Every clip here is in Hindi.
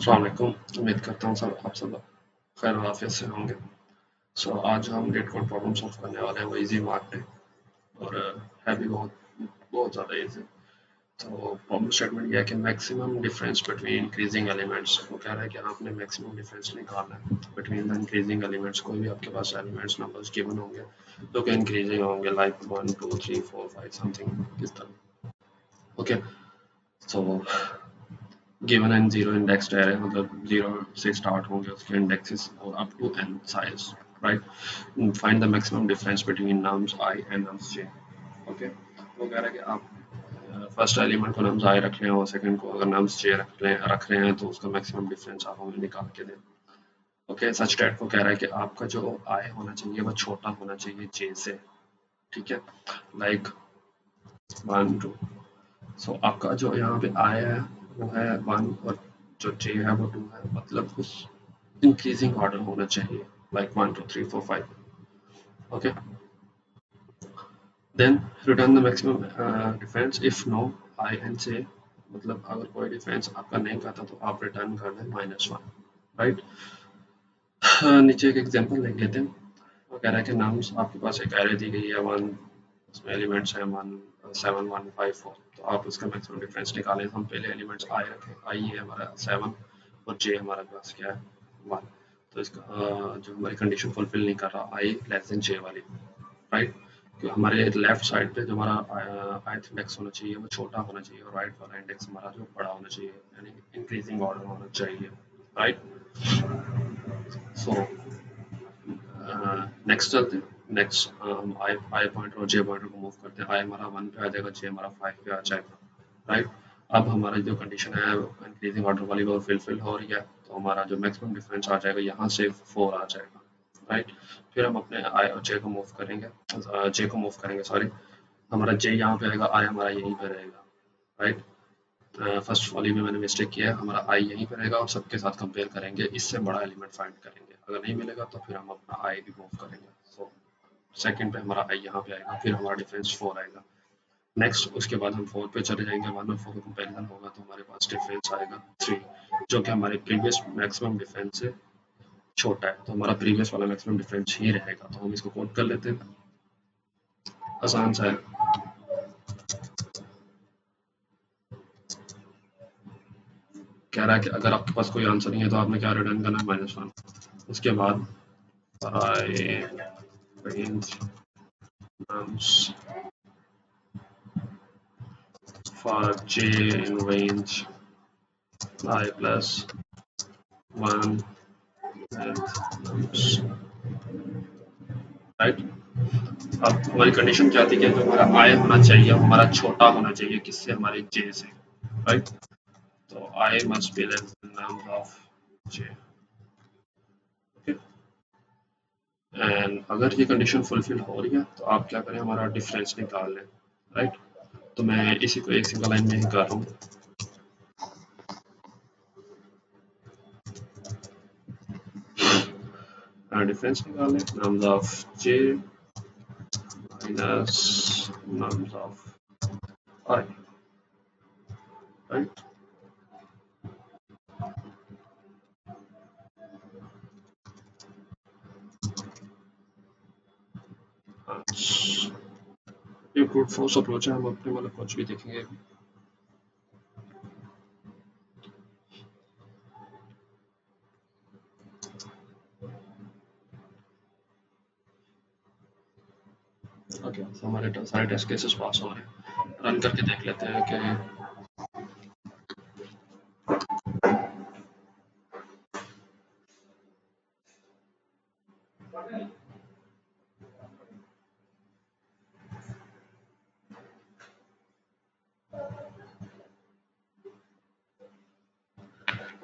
अस्सलाम वालेकुम। उम्मीद करता हूँ आप सब खैर आफियत से होंगे। आज हम रेट कोड प्रॉब्लम सॉल्व करने वाले हैं, वो इजी मार्क है और है भी बहुत बहुत ज़्यादा इजी। तो प्रॉब्लम स्टेटमेंट यह है कि maximum difference between increasing elements, वो कह रहा है कि आपने मैक्सिमम डिफरेंस निकालना है बिटवीन द इंक्रीजिंग एलिमेंट्स। कोई भी आपके पास एलिमेंट्स नंबर्स गिवन होंगे जो कि इंक्रीजिंग होंगे, लाइक 1 2 3 4 5 समथिंग इस तरह। Okay, so given n zero indexed है, मतलब जीरो से स्टार्ट होंगे उसके इंडेक्सेस और up to n size, right. Find the maximum difference between nums i and nums j. Okay, वो कह रहा है कि आप फर्स्ट एलिमेंट को नम्स आई रख रहे हो, सेकंड को अगर नम्स जे रख रहे हैं तो उसका मैक्सिमम डिफरेंस आप हमें निकाल के दें। ओके, सच डेट को कह रहा है कि आपका जो आई होना चाहिए वो छोटा होना चाहिए जे से, ठीक है, लाइक 1 2। सो आपका जो यहाँ पे आई है वो है 1 और जो जे है वो 2 है, मतलब उस इंक्रीजिंग ऑर्डर होना चाहिए, like 1 2 3 4 5। Okay, then return the maximum difference if no I and J, मतलब अगर कोई डिफरेंस आपका नहीं करता तो आप रिटर्न कर दें -1, राइट। नीचे एक एग्जांपल देख लेते हैं। वो कह रहा है कि नाम्स आपके पास एक एरे दी गई है वन, उसमें एलिमेंट्स हैं 1 7 1 5 4, तो आप उसका मैक्सिमम डिफरेंस निकालें। हम पहले एलिमेंट्स आई रखें, आई है हमारा 7 और जे हमारे पास क्या है 1। तो इसका जो हमारी कंडीशन फुलफिल नहीं कर रहा आई लेस देन जे वाली, राइट। तो हमारे लेफ्ट साइड पे जो हमारा ith इंडेक्स होना चाहिए वो छोटा होना चाहिए और राइट वाला इंडेक्स हमारा जो बड़ा होना चाहिए, यानी इंक्रीजिंग ऑर्डर होना चाहिए, राइट। सो नेक्स्ट चलते हैं। नेक्स्ट हम आई आई पॉइंटर और जे पॉइंटर को मूव करते हैं। आई हमारा 1 पे आ जाएगा, जे हमारा 5 पे आ जाएगा, राइट। अब हमारा जो कंडीशन है इंक्रीजिंग ऑर्डर वाली वो फुलफिल हो रही है, तो हमारा जो मैक्सिमम डिफरेंस आ जाएगा यहाँ से 4 आ जाएगा, राइट। फिर हम अपने आई और जे को मूव करेंगे, जे को मूव करेंगे सॉरी। हमारा जे यहाँ पे आएगा, आई हमारा यहीं पे रहेगा, राइट। फर्स्ट वाली में मैंने मिस्टेक किया है, हमारा आई यहीं पे रहेगा और सबके साथ कंपेयर करेंगे, इससे बड़ा एलिमेंट फाइंड करेंगे। अगर नहीं मिलेगा तो फिर हम अपना आई भी मूव करेंगे। सो सेकंड पे हमारा आई यहाँ पे आएगा, फिर हमारा डिफरेंस 4 आएगा। नेक्स्ट उसके बाद हम 4 पे चले जाएंगे, 1 और 4 का कंपेरिजन होगा तो हमारे पास डिफरेंस आएगा 3, जो कि हमारे प्रीवियस मैक्सिमम डिफरेंस से छोटा है, तो हमारा प्रीवियस वाला मैक्सिमम डिफरेंस ही रहेगा। तो हम इसको कोड कर लेते हैं, आसान सा है। कह रहा है कि अगर आपके पास कोई आंसर नहीं है तो आपने क्या रिटर्न करना है -1। उसके बाद आई range nums for j in range I plus 1 and nums, right. अब हमारी कंडीशन क्या थी कि जो हमारा आई होना चाहिए हमारा छोटा होना चाहिए, किससे, हमारे जे से, राइट। तो I must be less than nums of J, okay. And अगर ये कंडीशन फुलफिल हो रही है तो आप क्या करें, हमारा डिफरेंस निकाल लें, राइट। तो मैं इसी को एक सिंगल लाइन में ही कर रहा हूँ। डिफरेंस निकाल लें, nums of J minus nums of I, right? ये ब्रूट फोर्स अप्रोच है, हम अपने वाला अप्रोच भी देखेंगे। ओके, तो हमारे सारे टेस्ट केसेस पास हो रहे हैं, रन करके देख लेते हैं कि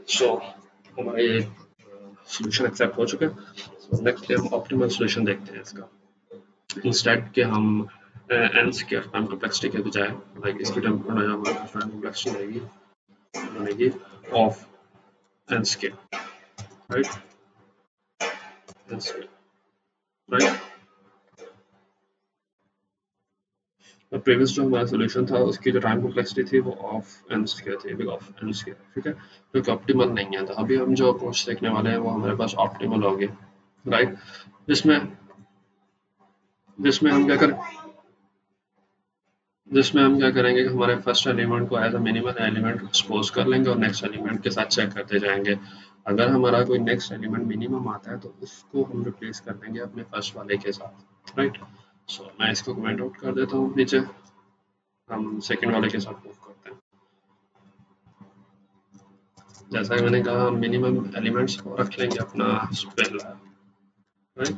सो हमारे सॉल्यूशन एक्सेप्ट हो चुके हैं। सो नेक्स्ट हम ऑप्टिमल सॉल्यूशन देखते हैं इसका। इंस्टेड के हम एन स्क्वायर टाइम कॉम्प्लेक्सिटी के बजाय, लाइक इसकी टाइम कॉम्प्लेक्सिटी रहेगी बनेगी of n square, right, n square, right. Previous जो हमारा सोल्यूशन था उसकी जो टाइम कॉम्प्लेक्सिटी थी वो ऑफ एन स्क्वायर थी, बिग ऑफ एन स्क्वायर, ठीक है, जो कि ऑप्टिमल नहीं है। तो अभी हम जो अप्रोच देखने वाले हैं वो हमारे पास ऑप्टिमल होगी, राइट, जिसमें जिसमें हम क्या कर जिसमें हम क्या करेंगे कि हमारे फर्स्ट एलिमेंट को as a minimal element suppose कर लेंगे और नेक्स्ट एलिमेंट के साथ चेक करते जाएंगे। अगर हमारा कोई नेक्स्ट एलिमेंट मिनिमम आता है तो उसको हम रिप्लेस कर देंगे अपने फर्स्ट वाले के साथ, राइट। सो मैं इसको कमेंट आउट कर देता हूँ नीचे, हम सेकंड वाले के साथ मूव करते हैं। जैसा कि मैंने कहा, हम मिनिमम एलिमेंट्स को रख लेंगे अपना पहला, राइट,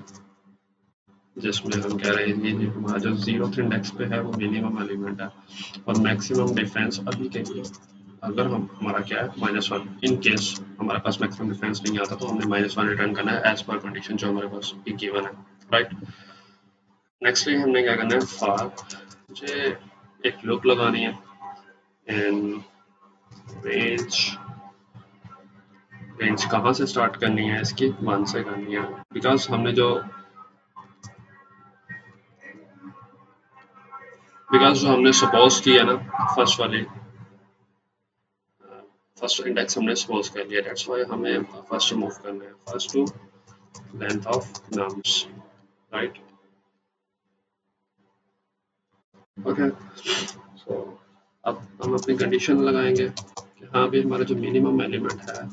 जिसमें हम कह रहे हैं कि हमारा जो 0th इंडेक्स पे है वो मिनिमम एलिमेंट है और मैक्सिमम डिफरेंस अभी के लिए अगर हम हमारा क्या है -1, इन केस हमारे पास मैक्सिमम डिफरेंस नहीं आता तो हमने -1 रिटर्न करना है एज पर कंडीशन जो हमारे पास गिवन है, राइट। नेक्स्टली हमने क्या करना है, फॉर मुझे एक लूप लगानी है एंड रेंज रेंज कहाँ से स्टार्ट करनी है, इसकी 1 से करनी है, बिकॉज हमने जो हमने सपोज किया ना फर्स्ट वाली फर्स्ट इंडेक्स हमने सपोज कर लिया, दैट्स व्हाई हमें फर्स्ट मूव करना है, first to length of nums, right, okay. So अब हम अपनी कंडीशन लगाएंगे कि हाँ भी हमारा जो मिनिमम एलिमेंट है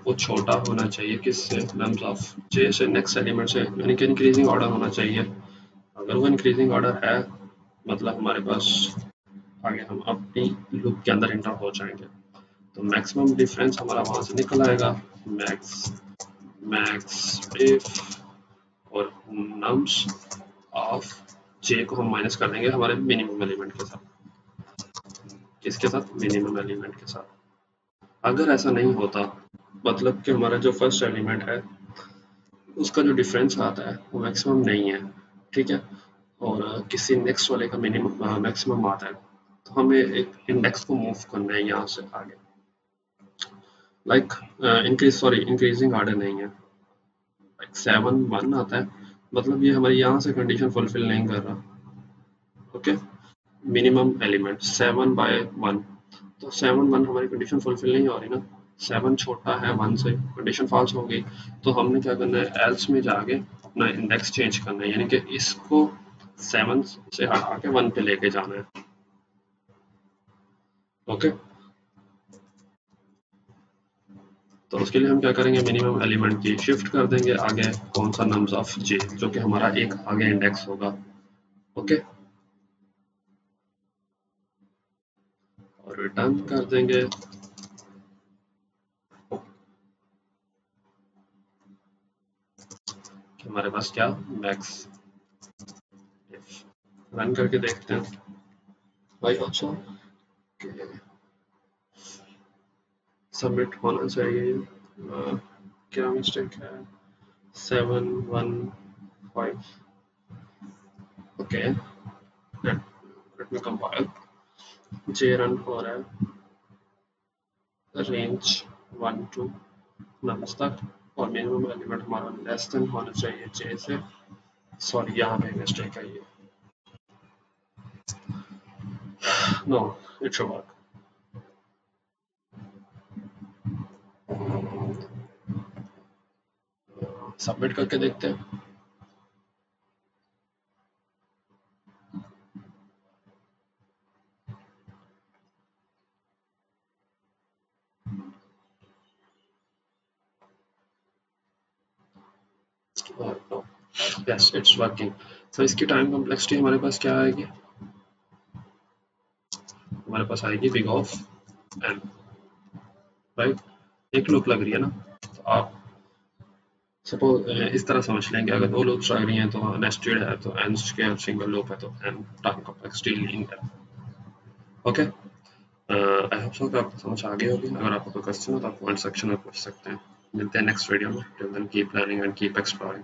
वो छोटा होना चाहिए किससे, नम्स ऑफ जे से, नेक्स्ट एलिमेंट से, यानी कि इंक्रीजिंग ऑर्डर होना चाहिए। अगर वो इंक्रीजिंग ऑर्डर है मतलब हमारे पास आगे हम अपनी लूप के अंदर एंटर हो जाएंगे, तो मैक्सिमम डिफरेंस हमारा वहां से निकल आएगा, मैक्स मैक्स इफ और नम्स ऑफ जे को हम माइनस कर देंगे हमारे मिनिमम एलिमेंट के साथ, किसके साथ, मिनिमम एलिमेंट के साथ। अगर ऐसा नहीं होता मतलब कि हमारा जो फर्स्ट एलिमेंट है उसका जो डिफरेंस आता है वो मैक्सिमम नहीं है, ठीक है, और किसी नेक्स्ट वाले का मिनिमम मैक्सिमम आता है, तो हमें एक इंडेक्स को मूव करना है यहाँ से आगे, लाइक इंक्रीजिंग ऑर्डर नहीं है, लाइक 7 1 आता है, मतलब ये हमारी यहाँ से कंडीशन फुलफिल नहीं कर रहा, ओके। मिनिमम एलिमेंट 7/1, तो 7 1 हमारी कंडीशन फुलफिल नहीं हो रही ना, 7 छोटा है 1 से, कंडीशन फॉल्स हो गई, तो हमने क्या करना है, एल्स में जाके अपना इंडेक्स चेंज करना है, यानी कि इसको 7 से हटा के 1 पे लेके जाना है, ओके। तो उसके लिए हम क्या करेंगे, मिनिमम एलिमेंट की शिफ्ट कर देंगे आगे कौन सा, नम्स ऑफ जे, जो कि हमारा एक आगे इंडेक्स होगा, ओके, और रिटर्न कर देंगे कि हमारे पास क्या, मैक्स इफ। रन करके देखते हैं भाई, अच्छा सबमिट होना चाहिए, क्या मिस्टेक है, 7 1 5, ओके, लेट मी कंपाइल, जे रन हो रहा है, रेंज 1 to नम्स तक, और मिनिमम एलिमेंट हमारा लेस देन होना चाहिए जे से, सॉरी यहाँ पे मिस्टेक है ये, no it should work, submit करके देखते हैं, नो, यस इट्स वर्किंग। तो इसकी टाइम कॉम्प्लेक्सिटी हमारे पास क्या आएगी, हमारे पास आएगी बिग ऑफ एन, राइट, एक लूप लग रही है ना, तो आप सपोज इस तरह समझ लें कि अगर दो लूप्स लग रही हैं तो नेस्टेड है तो एन स्क्वायर सिंगल लूप है तो एन टाइम कॉम्प्लेक्सिटी लिंक है, ओके। आई होप सो कि आपको समझ आ गई होगी, अगर आपको कोई क्वेश्चन हो तो आप कमेंट सेक्शन में पूछ सकते हैं। मिलते हैं नेक्स्ट वीडियो में, till then keep learning and keep exploring.